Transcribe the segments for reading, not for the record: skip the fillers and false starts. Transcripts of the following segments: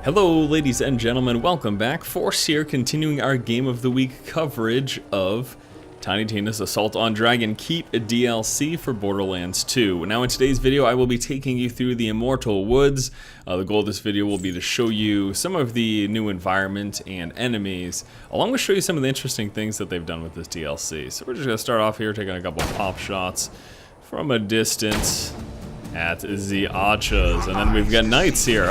Hello ladies and gentlemen, welcome back. Force here, continuing our Game of the Week coverage of Tiny Tina's Assault on Dragon Keep, a DLC for Borderlands 2. Now in today's video I will be taking you through the Immortal Woods. The goal of this video will be to show you some of the new environment and enemies, along with show you some of the interesting things that they've done with this DLC. So we're just going to start off here taking a couple pop shots from a distance at the archers, and then we've got knights here.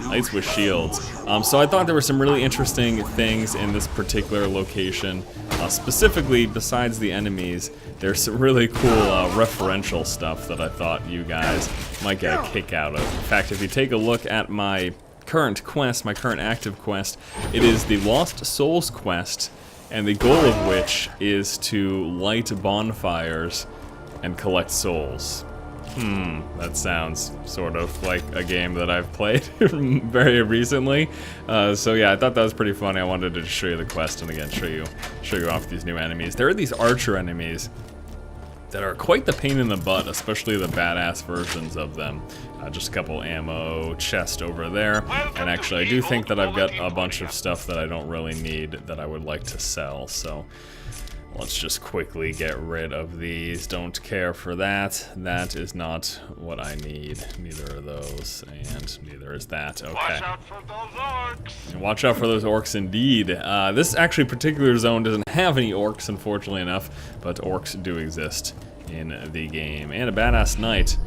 Knights with shields. So I thought there were some really interesting things in this particular location. Specifically, besides the enemies, there's some really cool referential stuff that I thought you guys might get a kick out of. In fact, if you take a look at my current quest, my current active quest, it is the Lost Souls quest, and the goal of which is to light bonfires and collect souls. That sounds sort of like a game that I've played very recently. So yeah, I thought that was pretty funny. I wanted to show you the quest and again show you off these new enemies. There are these archer enemies that are quite the pain in the butt, especially the badass versions of them. Just a couple ammo chest over there, and actually I do think that I've got a bunch of stuff that I don't really need that I would like to sell. So let's just quickly get rid of these. Don't care for that. That is not what I need. Neither are those, and neither is that. Okay. Watch out for those orcs. Watch out for those orcs indeed. This actually particular zone doesn't have any orcs, unfortunately enough, but orcs do exist in the game. And a badass knight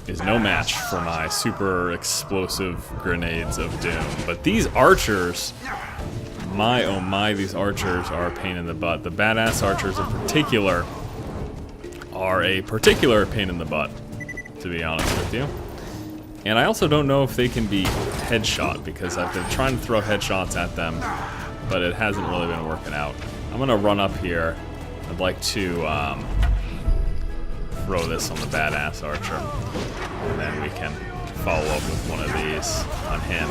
is no match for my super explosive grenades of doom. But these archers, my oh my, these archers are a pain in the butt. The badass archers in particular are a particular pain in the butt, to be honest with you. And I also don't know if they can be headshot, because I've been trying to throw headshots at them, but it hasn't really been working out. I'm gonna run up here. I'd like to throw this on the badass archer, and then we can follow up with one of these on him.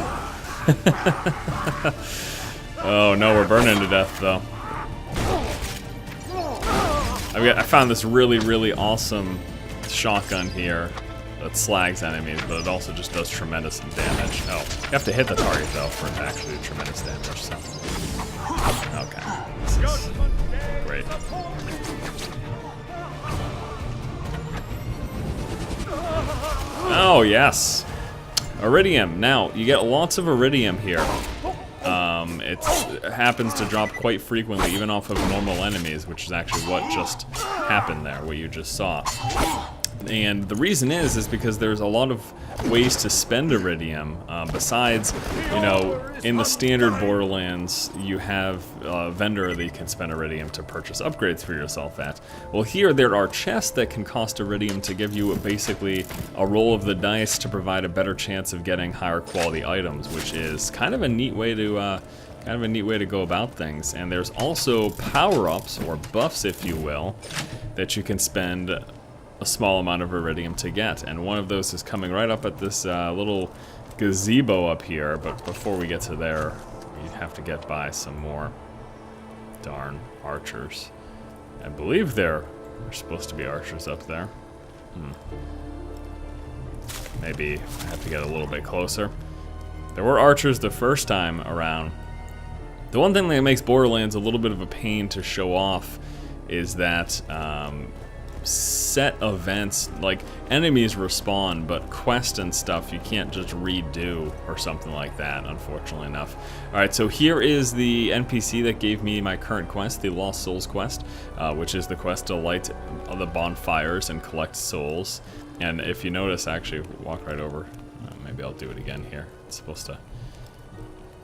Oh no, we're burning to death though. I found this really awesome shotgun here that slags enemies, but it also just does tremendous damage. Oh, you have to hit the target though for it to actually do tremendous damage, so. Okay, this is great. Oh yes, Eridium. Now, you get lots of Eridium here. It happens to drop quite frequently, even off of normal enemies, which is actually what just happened there, what you just saw. And the reason is because there's a lot of ways to spend Eridium. Besides, you know, in the standard Borderlands, you have a vendor that you can spend Eridium to purchase upgrades for yourself at. Well, here there are chests that can cost Eridium to give you basically a roll of the dice to provide a better chance of getting higher quality items, which is kind of a neat way to go about things. And there's also power-ups, or buffs if you will, that you can spend a small amount of Eridium to get, and one of those is coming right up at this little gazebo up here. But before we get to there, you'd have to get by some more darn archers. I believe there are supposed to be archers up there. Maybe I have to get a little bit closer. There were archers the first time around. The one thing that makes Borderlands a little bit of a pain to show off is that set events, like enemies respawn, but quest and stuff you can't just redo or something like that, unfortunately enough. Alright, so here is the NPC that gave me my current quest, the Lost Souls quest, which is the quest to light the bonfires and collect souls. And if you notice, actually, walk right over. Maybe I'll do it again here. It's supposed to.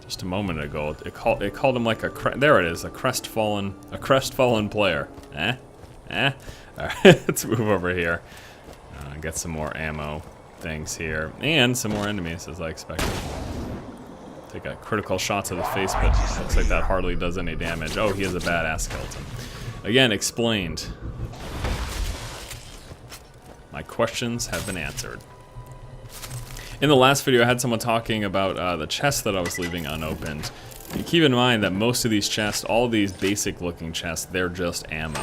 Just a moment ago, it called him like there it is, a crestfallen player. Alright, let's move over here. Get some more ammo things here, and some more enemies as I expected. Take a critical shot to the face, but looks like that hardly does any damage. Oh, he has a badass skeleton. Again, explained. My questions have been answered. In the last video, I had someone talking about the chests that I was leaving unopened. You keep in mind that most of these chests, all these basic looking chests, they're just ammo.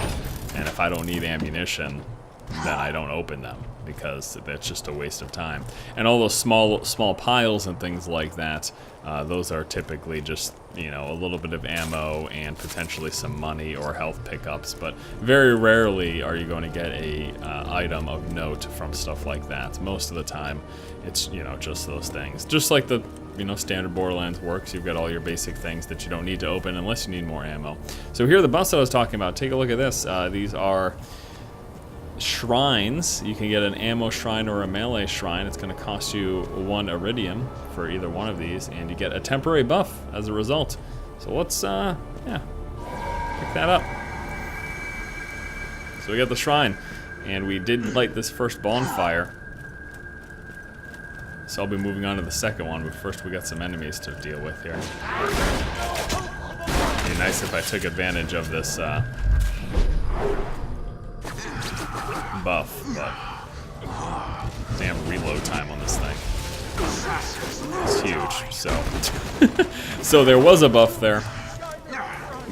And if I don't need ammunition, then I don't open them, because that's just a waste of time. And all those small piles and things like that, those are typically just, you know, a little bit of ammo and potentially some money or health pickups, but very rarely are you going to get a item of note from stuff like that. Most of the time, it's, you know, just those things. Just like the, you know, standard Borderlands works, you've got all your basic things that you don't need to open unless you need more ammo. So here are the buffs that I was talking about. Take a look at this. These are shrines. You can get an ammo shrine or a melee shrine. It's going to cost you 1 Eridium for either one of these, and you get a temporary buff as a result. So let's, yeah, pick that up. So we got the shrine, and we did light this first bonfire. So I'll be moving on to the second one, but first we got some enemies to deal with here. It'd be nice if I took advantage of this buff, but damn reload time on this thing. It's huge, so. So there was a buff there,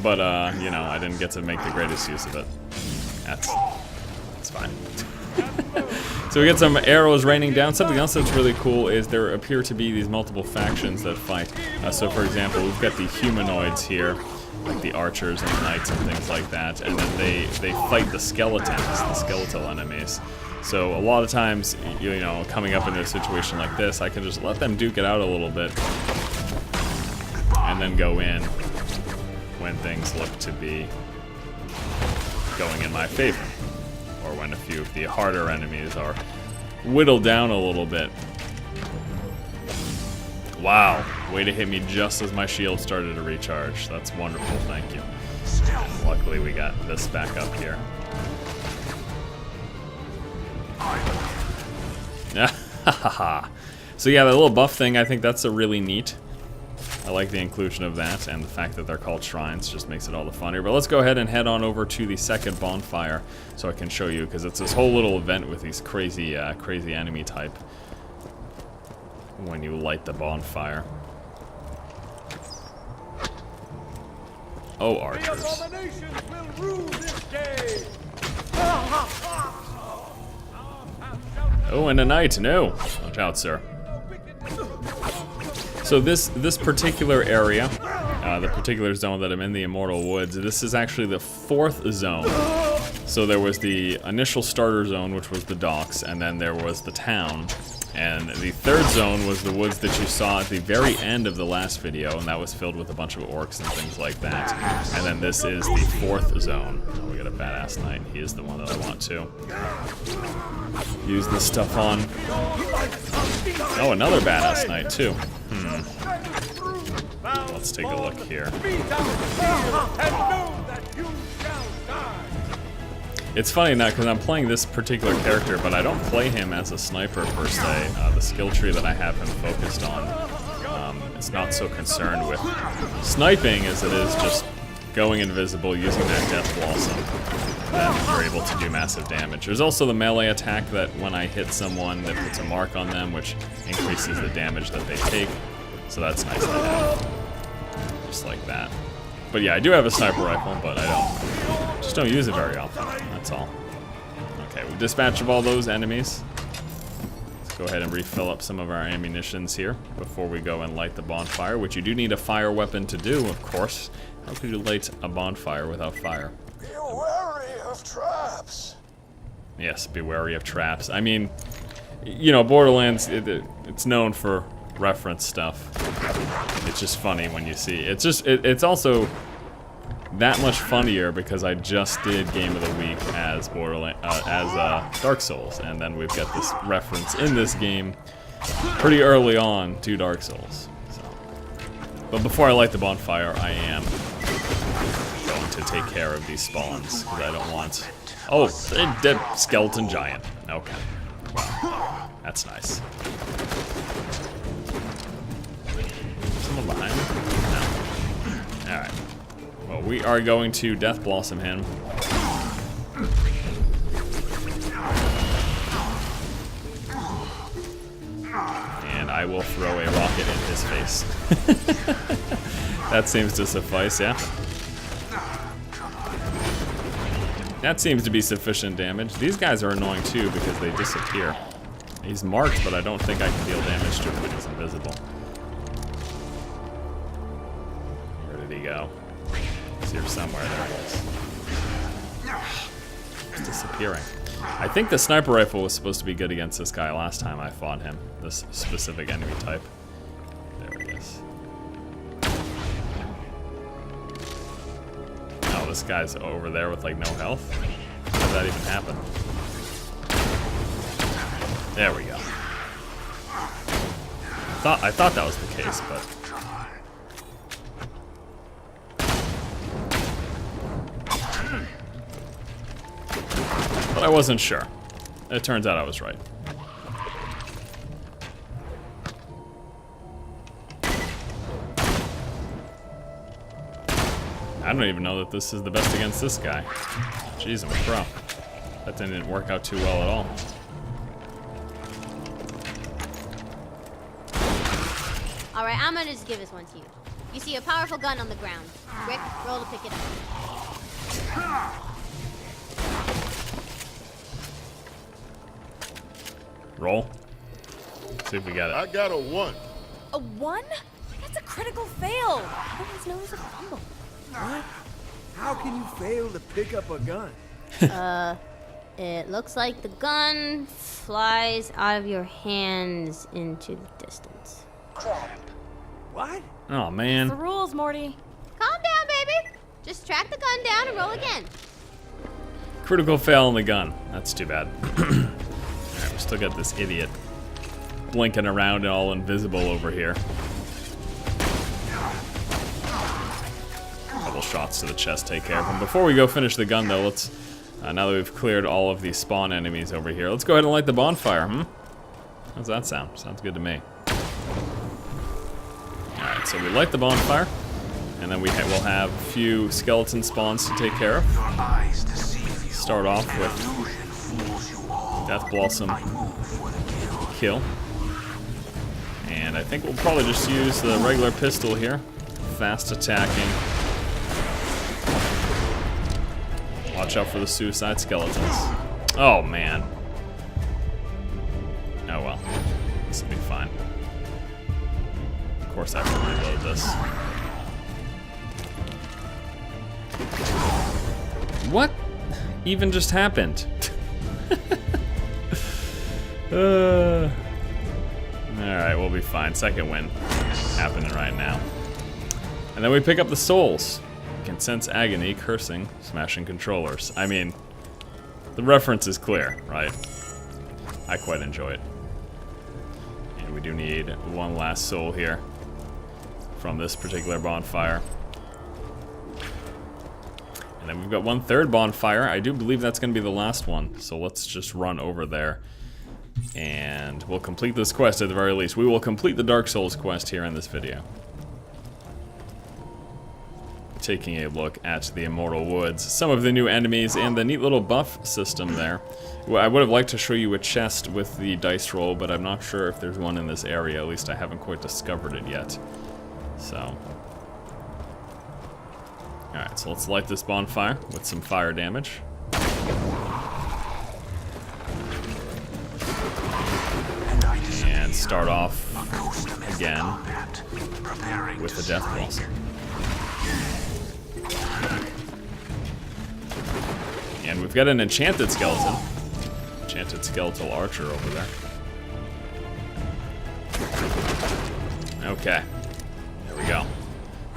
but you know, I didn't get to make the greatest use of it. That's fine. So we get some arrows raining down. Something else that's really cool is there appear to be these multiple factions that fight. So for example, we've got the humanoids here, like the archers and the knights and things like that, and then they fight the skeletons, the skeletal enemies. So a lot of times, you know, coming up into a situation like this, I can just let them duke it out a little bit, and then go in when things look to be going in my favor, or when a few of the harder enemies are whittled down a little bit. Wow, way to hit me just as my shield started to recharge. That's wonderful, thank you. Luckily we got this back up here. So yeah, the little buff thing, I think that's a really neat. I like the inclusion of that, and the fact that they're called shrines just makes it all the funnier. But let's go ahead and head on over to the second bonfire so I can show you, because it's this whole little event with these crazy enemy type when you light the bonfire. Oh, archers. Oh, and a knight. No. Watch out, sir. So this particular area, the particular zone that I'm in, the Immortal Woods, this is actually the 4th zone. So there was the initial starter zone, which was the docks, and then there was the town. And the 3rd zone was the woods that you saw at the very end of the last video, and that was filled with a bunch of orcs and things like that. And then this is the 4th zone. Oh, we got a badass knight. He is the one that I want to use this stuff on. Oh, another badass knight too. Let's take a look here. It's funny now because I'm playing this particular character, but I don't play him as a sniper per se. The skill tree that I have him focused on, it's not so concerned with sniping as it is just going invisible, using that death blossom, then you're able to do massive damage. There's also the melee attack that when I hit someone that puts a mark on them, which increases the damage that they take. So that's nice to have, just like that. But yeah, I do have a sniper rifle, but I just don't use it very often, that's all. Okay, we dispatch of all those enemies. Let's go ahead and refill up some of our ammunitions here before we go and light the bonfire, which you do need a fire weapon to do, of course. How could you light a bonfire without fire? Be wary of traps. Yes, be wary of traps. I mean, you know, Borderlands, it's known for reference stuff. It's just funny when you see. It's also that much funnier because I just did Game of the Week as Dark Souls, and then we've got this reference in this game pretty early on to Dark Souls. So. But before I light the bonfire, I am going to take care of these spawns because I don't want. Oh, a dead skeleton giant. Okay. Wow. That's nice. Someone behind me? No. Alright. Well, we are going to Death Blossom him. And I will throw a rocket in his face. That seems to suffice, yeah? That seems to be sufficient damage. These guys are annoying too because they disappear. He's marked, but I don't think I can deal damage to him when he's invisible. Where did he go? He's here somewhere. There he is. He's disappearing. I think the sniper rifle was supposed to be good against this guy last time I fought him. This specific enemy type. There he is. Oh, this guy's over there with like no health? How did that even happen? There we go. I thought that was the case, but I wasn't sure. It turns out I was right. I don't even know that this is the best against this guy. Jeez, I'm a pro. That didn't work out too well at all. Alright, I'm gonna just give this one to you. You see a powerful gun on the ground. Rick, roll to pick it up. Roll. See if we got it. I got a 1. A 1? That's a critical fail. Everyone's known as a fumble. What? How can you fail to pick up a gun? It looks like the gun flies out of your hands into the distance. Crap. What? Oh, The man. rules, Morty. Calm down, baby. Just track the gun down and roll again. Critical fail on the gun. That's too bad. Alright, we still got this idiot blinking around and all invisible over here. Couple shots to the chest take care of him. Before we go finish the gun, though, let's... now that we've cleared all of these spawn enemies over here, let's go ahead and light the bonfire, How's that sound? Sounds good to me. Alright, so we light the bonfire, and then we'll have a few skeleton spawns to take care of. Start off with Death Blossom kill. And I think we'll probably just use the regular pistol here. Fast attacking. Watch out for the suicide skeletons. Oh, man. Oh, well. This will be fine. Of course I have to reload this. What even just happened? Alright, we'll be fine. Second win happening right now. And then we pick up the souls. Can sense agony, cursing, smashing controllers. I mean, the reference is clear, right? I quite enjoy it. And we do need one last soul here from this particular bonfire. And then we've got one third bonfire. I do believe that's going to be the last one. So let's just run over there. And we'll complete this quest at the very least. We will complete the Dark Souls quest here in this video. Taking a look at the Immortal Woods. Some of the new enemies and the neat little buff system there. Well, I would have liked to show you a chest with the dice roll, but I'm not sure if there's one in this area. At least I haven't quite discovered it yet. So... Alright, so let's light this bonfire with some fire damage. And start off again with the Death Blossom. And we've got an enchanted skeleton. Enchanted skeletal archer over there. Okay. There we go.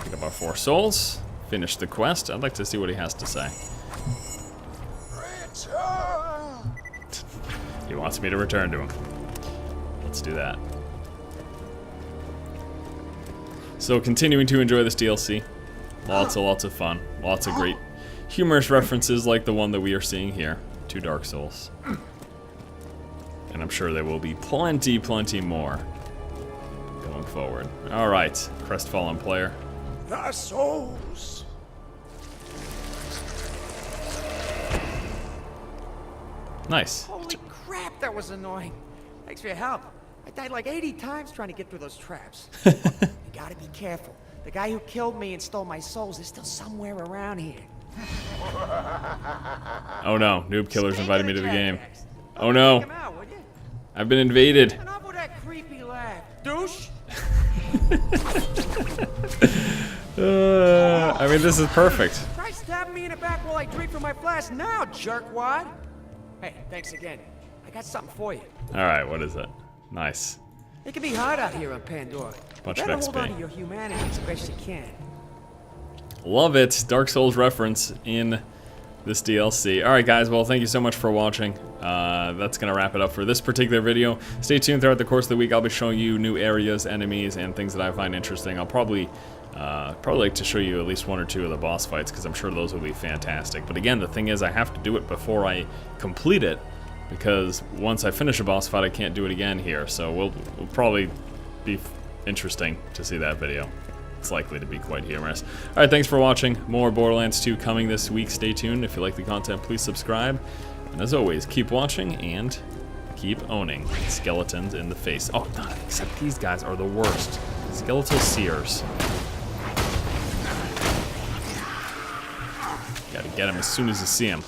Pick up our 4 souls. Finish the quest. I'd like to see what he has to say. Return. He wants me to return to him. Let's do that. So continuing to enjoy this DLC. Lots of fun. Lots of great humorous references like the one that we are seeing here to Dark Souls. And I'm sure there will be plenty more going forward. Alright, crestfallen player. The souls. Nice. Holy crap, that was annoying. Thanks for your help. I died like 80 times trying to get through those traps. You gotta be careful. The guy who killed me and stole my souls is still somewhere around here. Oh no, Noob Killer's Stay invited me to good, the game. jackass. Oh no, Check him out, would you? I've been invaded. Enough with that creepy laugh, douche. I mean, this is perfect. Try stabbing me in the back while I drink from my flask now, jerkwad. Hey, thanks again. I got something for you. All right, what is it? Nice. It can be hard out here on Pandora. Bunch You of better hold XP. on to your humanity as best you can. Love it. Dark Souls reference in this DLC. All right, guys. Well, thank you so much for watching. That's going to wrap it up for this particular video. Stay tuned throughout the course of the week. I'll be showing you new areas, enemies, and things that I find interesting. I'll probably like to show you at least one or two of the boss fights because I'm sure those will be fantastic. But again, the thing is I have to do it before I complete it because once I finish a boss fight, I can't do it again here. So we'll probably be interesting to see that video. It's likely to be quite humorous. Alright, thanks for watching. More Borderlands 2 coming this week. Stay tuned. If you like the content, please subscribe. And as always, keep watching and keep owning skeletons in the face. Oh, no, except these guys are the worst. Skeletal seers. Gotta get them as soon as you see them.